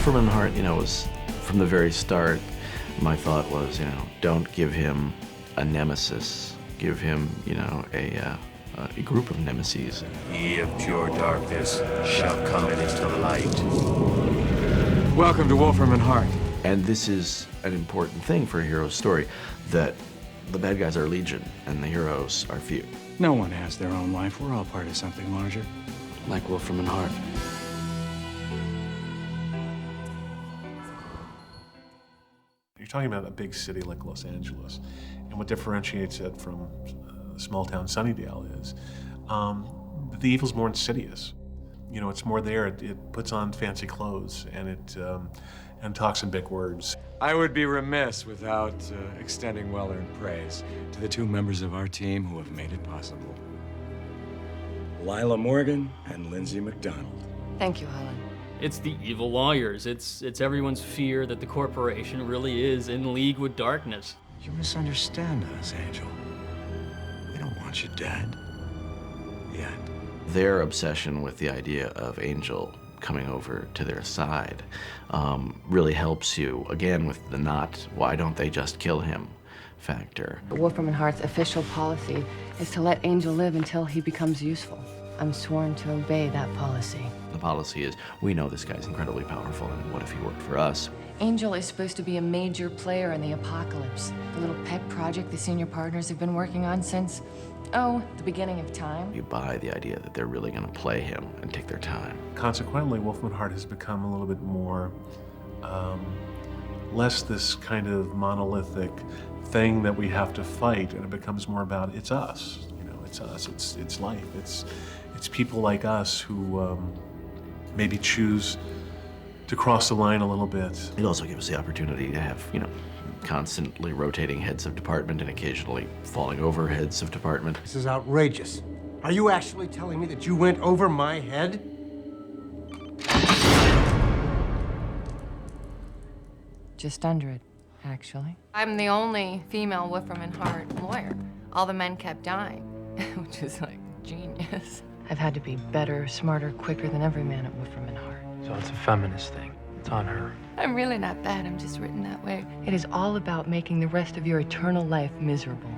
Wolfram and Hart, was from the very start, my thought was, don't give him a nemesis. Give him, a group of nemeses. Ye of pure darkness shall come into the light. Welcome to Wolfram and Hart. And this is an important thing for a hero's story, that the bad guys are legion and the heroes are few. No one has their own life. We're all part of something larger. Like Wolfram and Hart. You're talking about a big city like Los Angeles, and what differentiates it from small town Sunnydale is the evil's more insidious. It's more there. It puts on fancy clothes, and it talks in big words. I would be remiss without extending well-earned praise to the two members of our team who have made it possible. Lila Morgan and Lindsay McDonald. Thank you, Helen. It's the evil lawyers. It's everyone's fear that the corporation really is in league with darkness. You misunderstand us, Angel. We don't want you dead. Yet. Their obsession with the idea of Angel coming over to their side really helps you, again, with the why don't they just kill him factor. Wolfram and Hart's official policy is to let Angel live until he becomes useful. I'm sworn to obey that policy. The policy is, we know this guy's incredibly powerful, and what if he worked for us? Angel is supposed to be a major player in the apocalypse. The little pet project the senior partners have been working on since, the beginning of time. You buy the idea that they're really going to play him and take their time. Consequently, Wolfram and Hart has become a little bit more, less this kind of monolithic thing that we have to fight, and it becomes more about, it's us. It's us, it's life. It's people like us who maybe choose to cross the line a little bit. It also gives us the opportunity to have, constantly rotating heads of department and occasionally falling over heads of department. This is outrageous. Are you actually telling me that you went over my head? Just under it, actually. I'm the only female Wolfram and Hart lawyer. All the men kept dying, which is like genius. I've had to be better, smarter, quicker than every man at Wolfram and Hart. So it's a feminist thing. It's on her. I'm really not bad. I'm just written that way. It is all about making the rest of your eternal life miserable.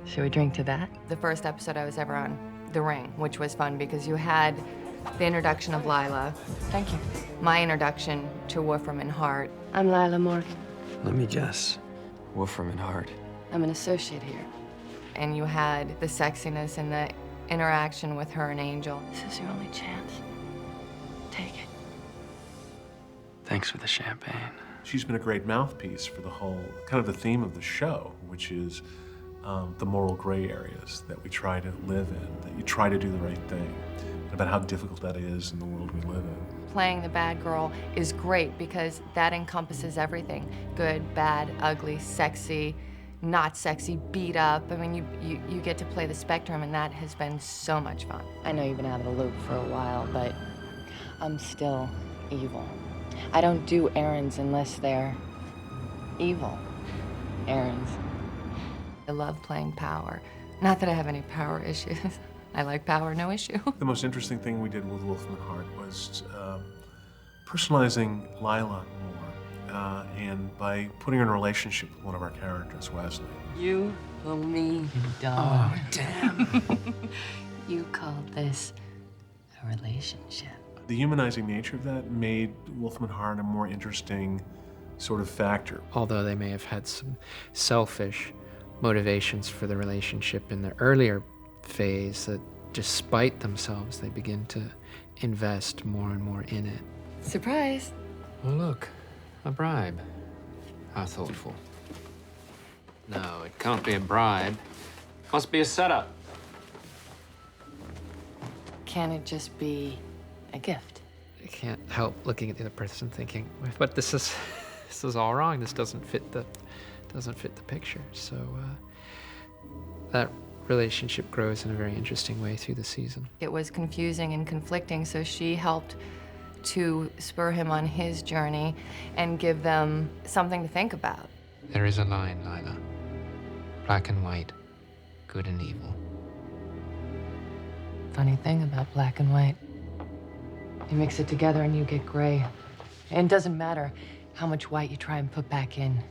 Shall we drink to that? The first episode I was ever on, The Ring, which was fun because you had the introduction of Lila. Thank you. My introduction to Wolfram and Hart. I'm Lila Morgan. Let me guess. Wolfram and Hart. I'm an associate here. And you had the sexiness and the interaction with her and Angel. This is your only chance. Take it. Thanks for the champagne. She's been a great mouthpiece for the whole, kind of the theme of the show, which is the moral gray areas that we try to live in, that you try to do the right thing, and about how difficult that is in the world we live in. Playing the bad girl is great because that encompasses everything. Good, bad, ugly, sexy, not sexy, beat up. I mean, you get to play the spectrum, and that has been so much fun. I know you've been out of the loop for a while, but I'm still evil. I don't do errands unless they're evil errands. I love playing power. Not that I have any power issues. I like power, no issue. The most interesting thing we did with Wolfram and Hart was personalizing Lila more, and by putting her in a relationship with one of our characters, Wesley. You pull me down. Oh, damn. You called this a relationship. The humanizing nature of that made Wolfram and Hart a more interesting sort of factor. Although they may have had some selfish motivations for the relationship in the earlier phase, that despite themselves, they begin to invest more and more in it. Surprise. Well, look, a bribe. How thoughtful. No, it can't be a bribe. Must be a setup. Can it just be a gift? I can't help looking at the other person thinking, but this is all wrong. This doesn't fit the picture. So that relationship grows in a very interesting way through the season. It was confusing and conflicting, so she helped to spur him on his journey and give them something to think about. There is a line, Lila. Black and white, good and evil. Funny thing about black and white. You mix it together and you get gray. And it doesn't matter how much white you try and put back in.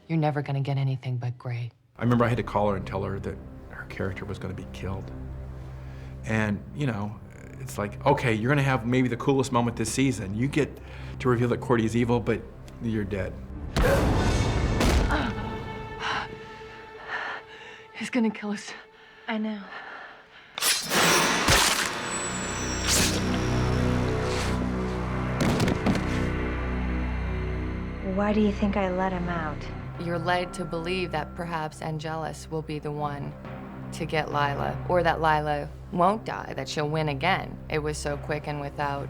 You're never gonna get anything but gray. I remember I had to call her and tell her that her character was gonna be killed. And, you know, it's like, okay, you're gonna have maybe the coolest moment this season. You get to reveal that Cordy's evil, but you're dead. He's gonna kill us. I know. Why do you think I let him out? You're led to believe that perhaps Angelus will be the one to get Lila, or that Lila won't die, that she'll win again. It was so quick and without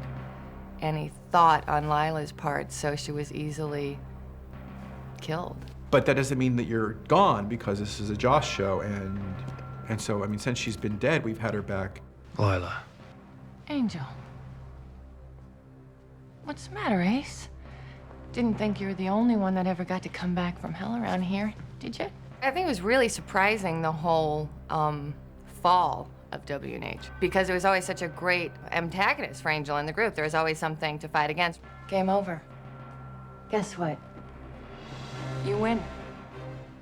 any thought on Lila's part, so she was easily killed. But that doesn't mean that you're gone, because this is a Joss show, and so, I mean, since she's been dead, we've had her back. Lila. Angel. What's the matter, Ace? Didn't think you were the only one that ever got to come back from hell around here, did you? I think it was really surprising, the whole fall of W&H, because it was always such a great antagonist for Angel in the group. There was always something to fight against. Game over. Guess what? You win.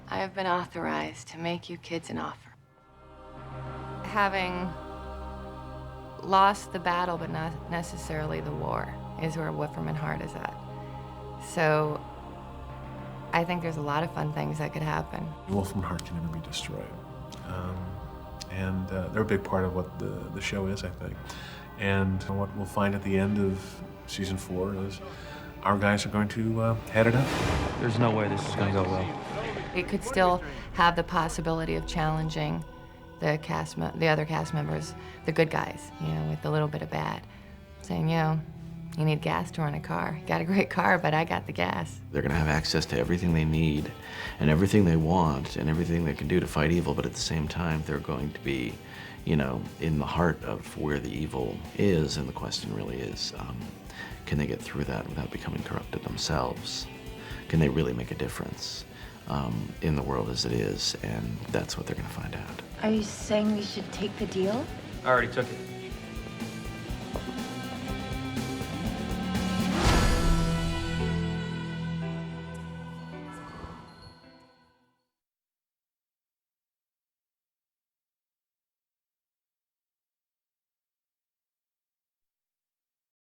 I have been authorized to make you kids an offer. Having lost the battle, but not necessarily the war, is where Wolfram and Hart is at. So I think there's a lot of fun things that could happen. Wolfram and Hart can never be destroyed. And they're a big part of what the show is, I think. And what we'll find at the end of season 4 is our guys are going to head it up. There's no way this is going to go well. It could still have the possibility of challenging the other cast members, the good guys, you know, with a little bit of bad, saying, you know, you need gas to run a car. You got a great car, but I got the gas. They're gonna have access to everything they need and everything they want and everything they can do to fight evil, but at the same time, they're going to be, you know, in the heart of where the evil is, and the question really is, can they get through that without becoming corrupted themselves? Can they really make a difference in the world as it is? And that's what they're gonna find out. Are you saying we should take the deal? I already took it.